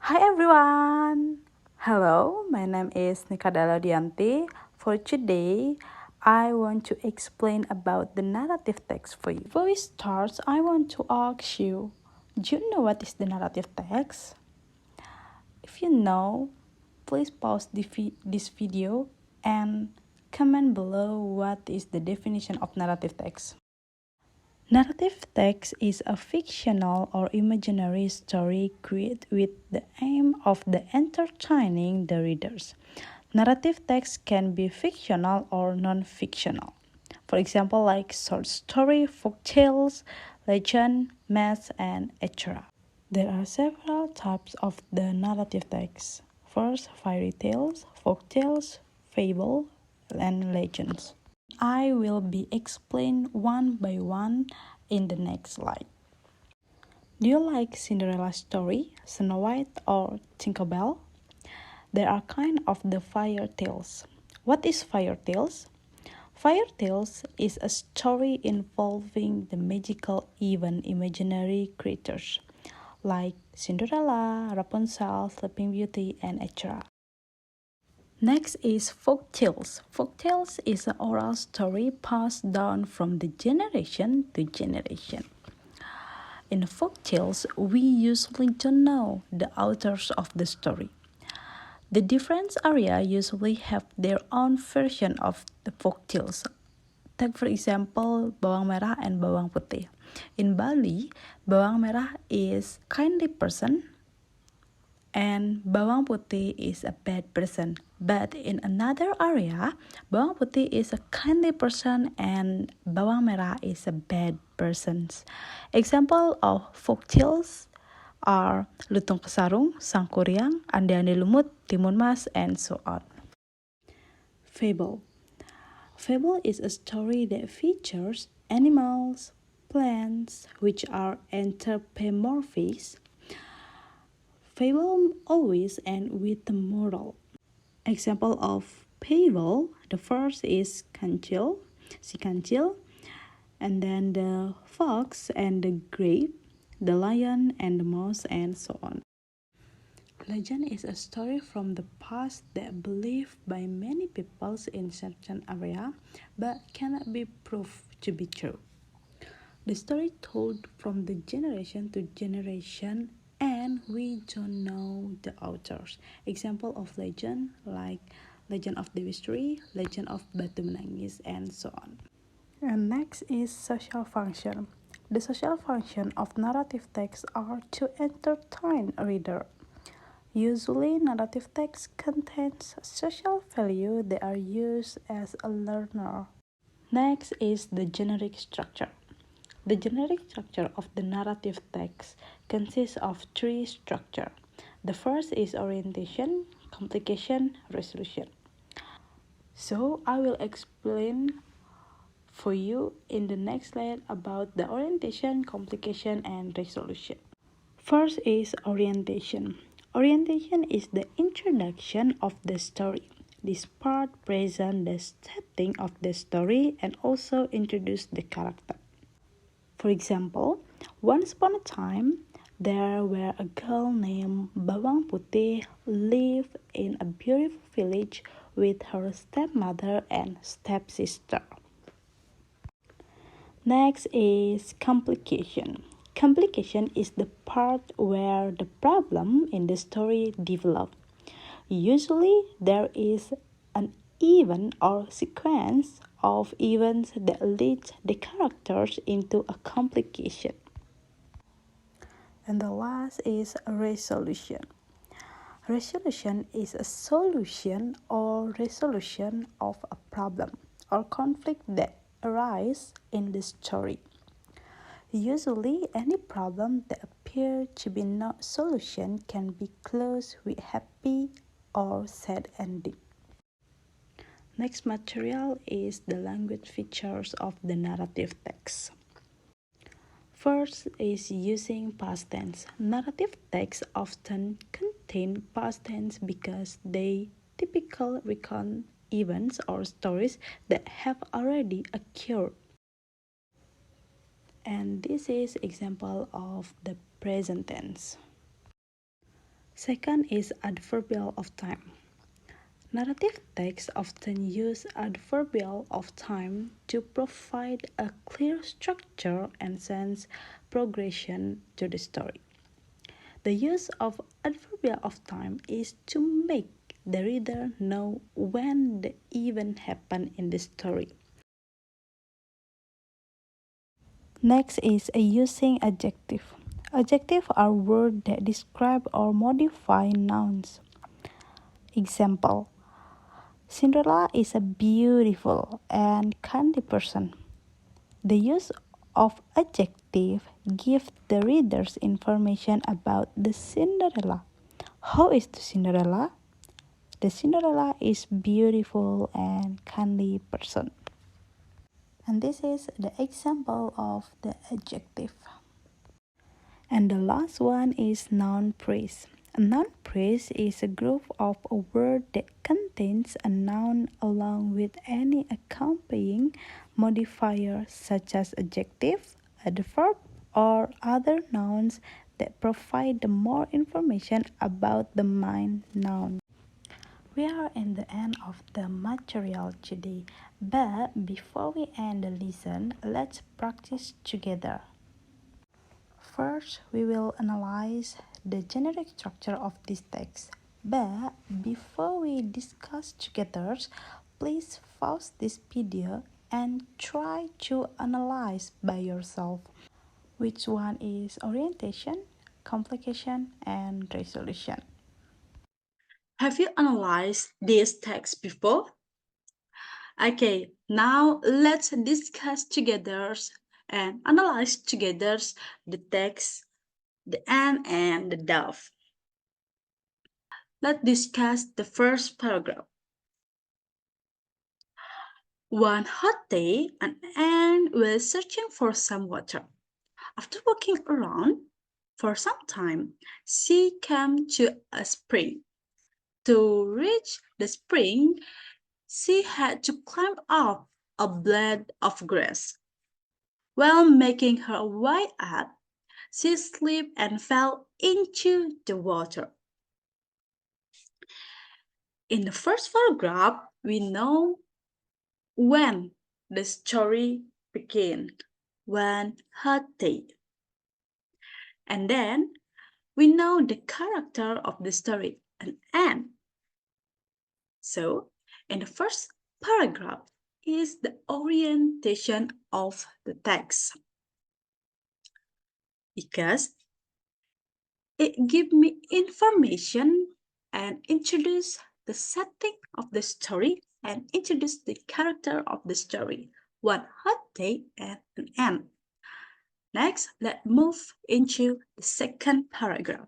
Hi everyone! Hello, my name is Dwiyanti. For today, I want to explain about the narrative text for you. Before we start, I want to ask you, do you know what is the narrative text? If you know, please pause this video and comment below what is the definition of narrative text. Narrative text is a fictional or imaginary story created with the aim of entertaining the readers. Narrative text can be fictional or non-fictional. For example, like short story, folk tales, legend, myths, and etc. There are several types of the narrative text. First, fairy tales, folk tales, fable, and legends. I will be explained one by one in the next slide. Do you like Cinderella's story, Snow White, or Tinkerbell? There are kind of the fairy tales. What is fairy tales? Fairy tales is a story involving the magical, even imaginary creatures like Cinderella, Rapunzel, Sleeping Beauty, and etc. Next is folk tales. Folk tales is an oral story passed down from the generation to generation. In folk tales, we usually don't know the authors of the story. The different areas usually have their own version of the folk tales. Take for example, bawang merah and bawang putih. In Bali, bawang merah is kindly person and bawang putih is a bad person. But in another area, bawang putih is a kindly person and bawang merah is a bad person. Example of folk tales are Lutung Kesarung, Sang Kuryang, Ande-Ande Lumut, Timun Mas, and so on. Fable. Fable is a story that features animals, plants, which are anthropomorphic. Fable always end with a moral. Example of fable, the first is Kancil, si Kancil, and then the fox and the grape, the lion and the mouse, and so on. Legend is a story from the past that believed by many people in certain area, but cannot be proved to be true. The story told from the generation to generation, and we don't know the authors. Example of legend like Legend of the Mystery, Legend of Batu Menangis, and so on. And next is social function. The social function of narrative text are to entertain a reader. Usually, narrative text contains social value that are used as a learner. Next is the generic structure. The generic structure of the narrative text consists of three structures. The first is orientation, complication, resolution. So I will explain for you in the next slide about the orientation, complication, and resolution. First is orientation. Orientation is the introduction of the story. This part presents the setting of the story and also introduce the character. For example, once upon a time, there were a girl named Bawang Putih lived in a beautiful village with her stepmother and stepsister. Next is complication. Complication is the part where the problem in the story develops. Usually, there is an event or sequence of events that lead the characters into a complication. And the last is resolution. Resolution is a solution or resolution of a problem or conflict that arises in the story. Usually, any problem that appears to be no solution can be closed with happy or sad ending. Next material is the language features of the narrative text. First is using past tense. Narrative texts often contain past tense because they typically recount events or stories that have already occurred. And this is example of the present tense. Second is adverbial of time. Narrative texts often use adverbial of time to provide a clear structure and sense progression to the story. The use of adverbial of time is to make the reader know when the event happened in the story. Next is using adjective. Adjectives are words that describe or modify nouns. Example: Cinderella is a beautiful and kindly person. The use of adjective gives the readers information about the Cinderella. How is the Cinderella? The Cinderella is beautiful and kindly person. And this is the example of the adjective. And the last one is noun phrase. A noun phrase is a group of a word that contains a noun along with any accompanying modifier such as adjective, adverb, or other nouns that provide the more information about the main noun. We are in the end of the material today, but before we end the lesson, let's practice together. First, we will analyze the generic structure of this text. But before we discuss together, please pause this video and try to analyze by yourself. Which one is orientation, complication, and resolution? Have you analyzed this text before? Okay, now let's discuss together and analyze together the text, the ant and the dove. Let's discuss the first paragraph. One hot day, an ant was searching for some water. After walking around for some time, she came to a spring. To reach the spring, she had to climb up a blade of grass. While making her way up, she slipped and fell into the water. In the first paragraph, we know when the story began, one hot day. And then we know the character of the story, an ant. So, in the first paragraph is the orientation of the text. Because it gives me information and introduce the setting of the story and introduce the character of the story. One hot day and an end. Next, let's move into the second paragraph.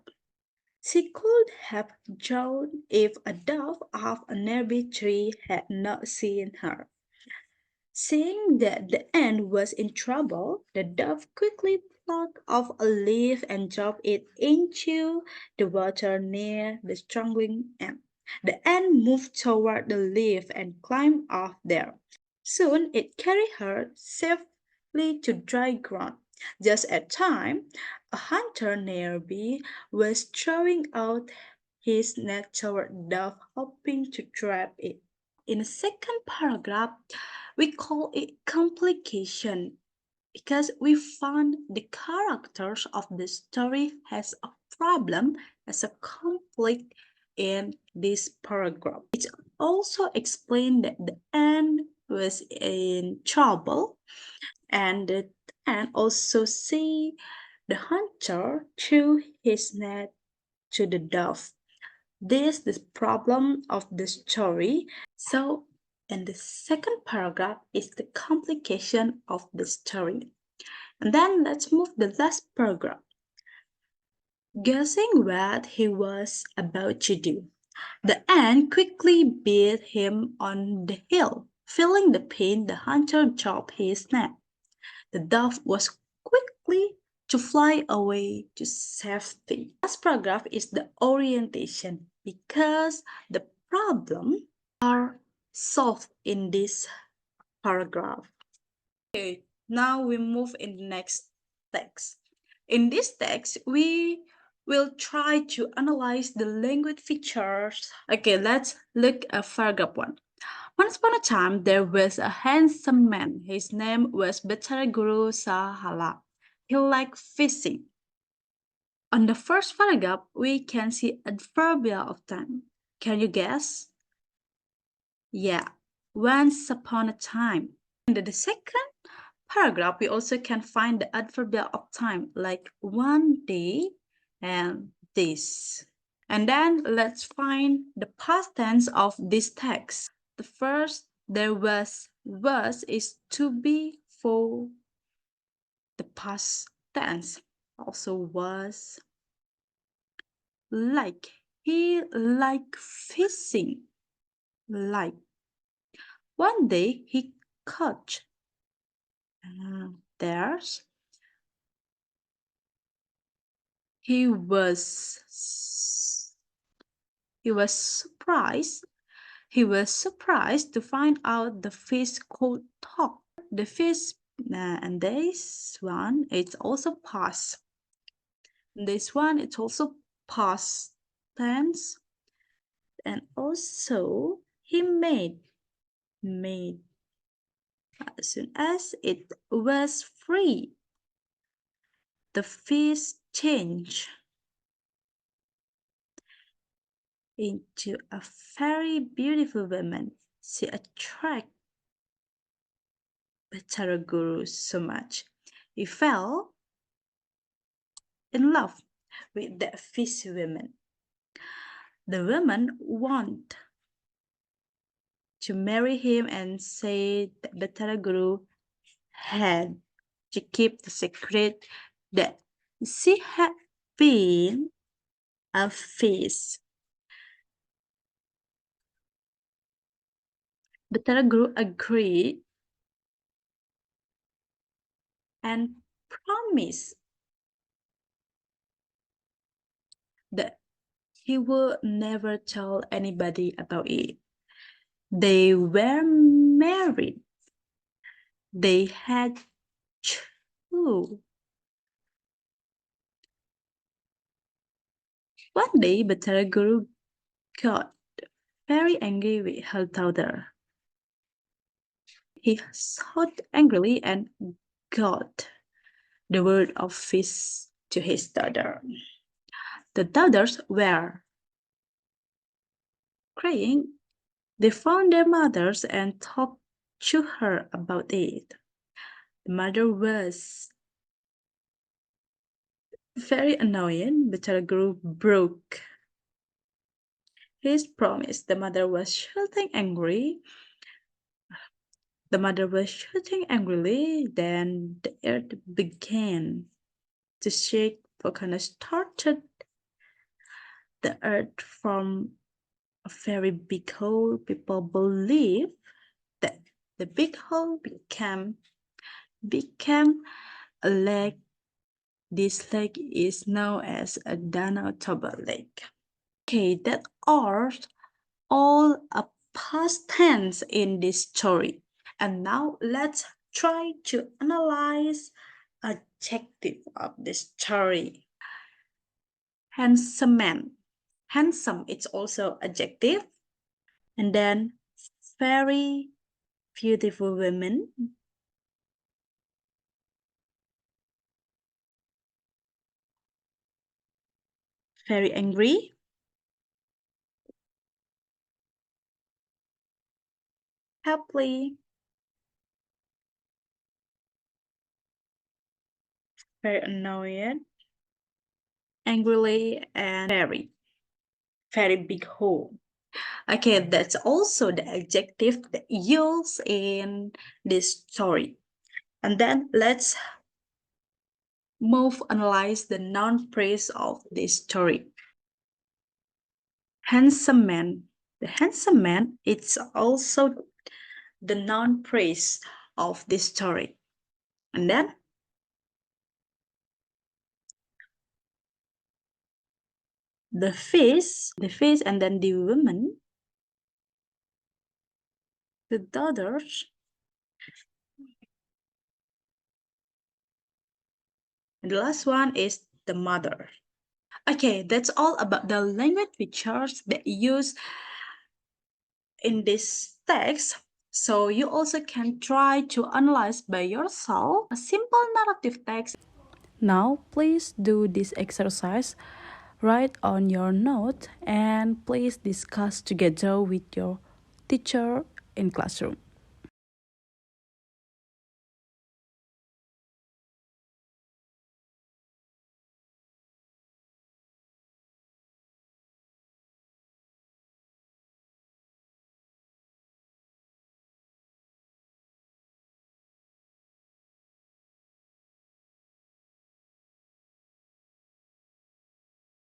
She could have drowned if a dove of a nearby tree had not seen her. Seeing that the ant was in trouble, the dove quickly plucked off a leaf and dropped it into the water near the struggling ant. The ant moved toward the leaf and climbed off there. Soon it carried her safely to dry ground. Just at time, a hunter nearby was throwing out his net toward the dove, hoping to trap it. In the second paragraph, we call it complication because we found the characters of the story has a problem, as a conflict in this paragraph. It also explained that the ant was in trouble and also see the hunter threw his net to the dove. This is the problem of the story. So, in the second paragraph is the complication of the story. And then let's move the last paragraph. Guessing what he was about to do, the ant quickly beat him on the heel. Feeling the pain, the hunter dropped his net. The dove was quickly to fly away to safety. Last paragraph is the orientation because the problem are solved in this paragraph. Okay, now we move in the next text. In this text, we we'll try to analyze the language features. Okay, let's look at paragraph 1. Once upon a time, there was a handsome man. His name was Betara Guru Sahala. He liked fishing. On the first paragraph, we can see adverbial of time. Can you guess? Yeah, once upon a time. In the second paragraph, we also can find the adverbial of time like one day and this. And then let's find the past tense of this text. The first, there was is to be for the past tense. Also was like. He liked fishing. Like. One day he caught. There's. He was surprised. He was surprised to find out the fish could talk. The fish, and this one, it's also past. This one, it's also past tense. And also, he made. As soon as it was free, the fish changed into a very beautiful woman. She attracted Betara Guru so much. He fell in love with the fish woman. The woman wanted to marry him and said that Betara Guru had to keep the secret that she had been a fish. Betara Guru agreed and promised that he would never tell anybody about it. They were married. They had two. One day, Betara Guru got very angry with her daughter. He shouted angrily and got the word of fish to his daughter. The daughters were crying. They found their mothers and talked to her about it. The mother was very annoying, but the group broke his promise. The mother was shouting angry. The mother was shouting angrily. Then the earth began to shake. Volcano started. The earth from a very big hole. People believe that the big hole became a lake. This lake is known as a Danau Lake. Okay, that are all a past tense in this story. And now let's try to analyze adjective of this story. Handsome man. Handsome, it's also adjective. And then very beautiful women. Very angry. Happily. Very annoyed. Angrily and very big hole. Okay, that's also the adjective that used in this story. And then let's analyze the noun phrase of this story. Handsome man. The handsome man, it's also the noun phrase of this story. And then the fish, and then the woman, the daughters, and the last one is the mother. Okay, that's all about the language features that use in this text. So you also can try to analyze by yourself a simple narrative text. Now, please do this exercise. Write on your note and please discuss together with your teacher in classroom.